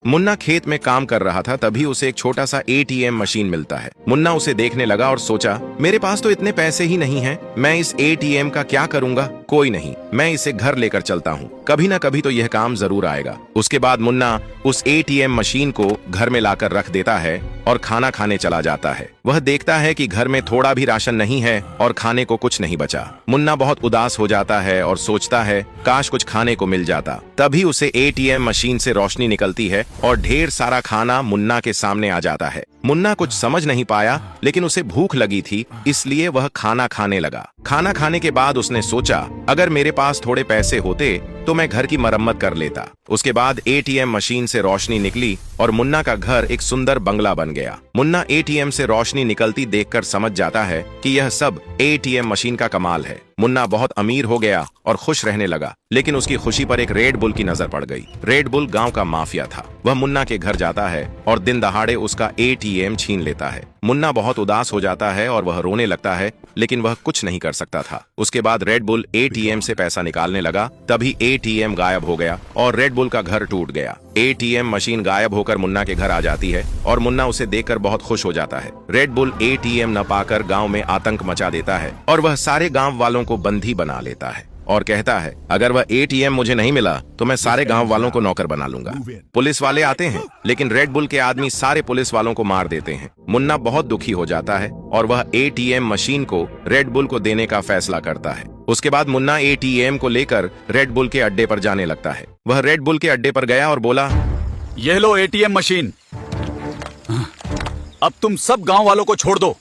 मुन्ना खेत में काम कर रहा था, तभी उसे एक छोटा सा एटीएम मशीन मिलता है। मुन्ना उसे देखने लगा और सोचा, मेरे पास तो इतने पैसे ही नहीं हैं, मैं इस एटीएम का क्या करूंगा। कोई नहीं, मैं इसे घर लेकर चलता हूँ, कभी ना कभी तो यह काम जरूर आएगा। उसके बाद मुन्ना उस एटीएम मशीन को घर में लाकर रख देता है और खाना खाने चला जाता है। वह देखता है कि घर में थोड़ा भी राशन नहीं है और खाने को कुछ नहीं बचा। मुन्ना बहुत उदास हो जाता है और सोचता है, काश कुछ खाने को मिल जाता। तभी उसे एटीएम मशीन से रोशनी निकलती है और ढेर सारा खाना मुन्ना के सामने आ जाता है। मुन्ना कुछ समझ नहीं पाया, लेकिन उसे भूख लगी थी, इसलिए वह खाना खाने लगा। खाना खाने के बाद उसने सोचा, अगर मेरे पास थोड़े पैसे होते तो मैं घर की मरम्मत कर लेता। उसके बाद एटीएम मशीन से रोशनी निकली और मुन्ना का घर एक सुंदर बंगला बन गया। मुन्ना एटीएम से रोशनी निकलती देखकर समझ जाता है कि यह सब एटीएम मशीन का कमाल है। मुन्ना बहुत अमीर हो गया और खुश रहने लगा, लेकिन उसकी खुशी पर एक रेड बुल की नजर पड़ गई। रेड बुल गांव का माफिया था। वह मुन्ना के घर जाता है और दिन दहाड़े उसका एटीएम छीन लेता है। मुन्ना बहुत उदास हो जाता है और वह रोने लगता है, लेकिन वह कुछ नहीं कर सकता था। उसके बाद रेड बुल एटीएम से पैसा निकालने लगा, तभी एटीएम गायब हो गया और रेड बुल का घर टूट गया। एटीएम मशीन गायब होकर मुन्ना के घर आ जाती है और मुन्ना उसे देखकर बहुत खुश हो जाता है। रेड बुल एटीएम न पाकर गांव में आतंक मचा देता है और वह सारे गांव वालों को बंदी बना लेता है और कहता है, अगर वह एटीएम मुझे नहीं मिला तो मैं सारे गांव वालों को नौकर बना लूंगा। पुलिस वाले आते हैं, लेकिन रेड बुल के आदमी सारे पुलिस वालों को मार देते हैं। मुन्ना बहुत दुखी हो जाता है और वह एटीएम मशीन को रेड बुल को देने का फैसला करता है। उसके बाद मुन्ना एटीएम को लेकर रेड बुल के अड्डे पर जाने लगता है। वह रेड बुल के अड्डे पर गया और बोला, यह लो एटीएम मशीन, अब तुम सब गांव वालों को छोड़ दो।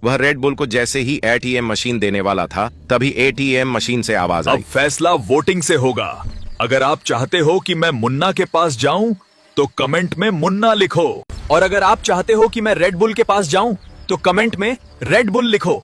वह रेड बुल को जैसे ही एटीएम मशीन देने वाला था, तभी एटीएम मशीन से आवाज आई, अब फैसला वोटिंग से होगा। अगर आप चाहते हो कि मैं मुन्ना के पास जाऊं तो कमेंट में मुन्ना लिखो, और अगर आप चाहते हो कि मैं रेड बुल के पास जाऊं तो कमेंट में रेड बुल लिखो।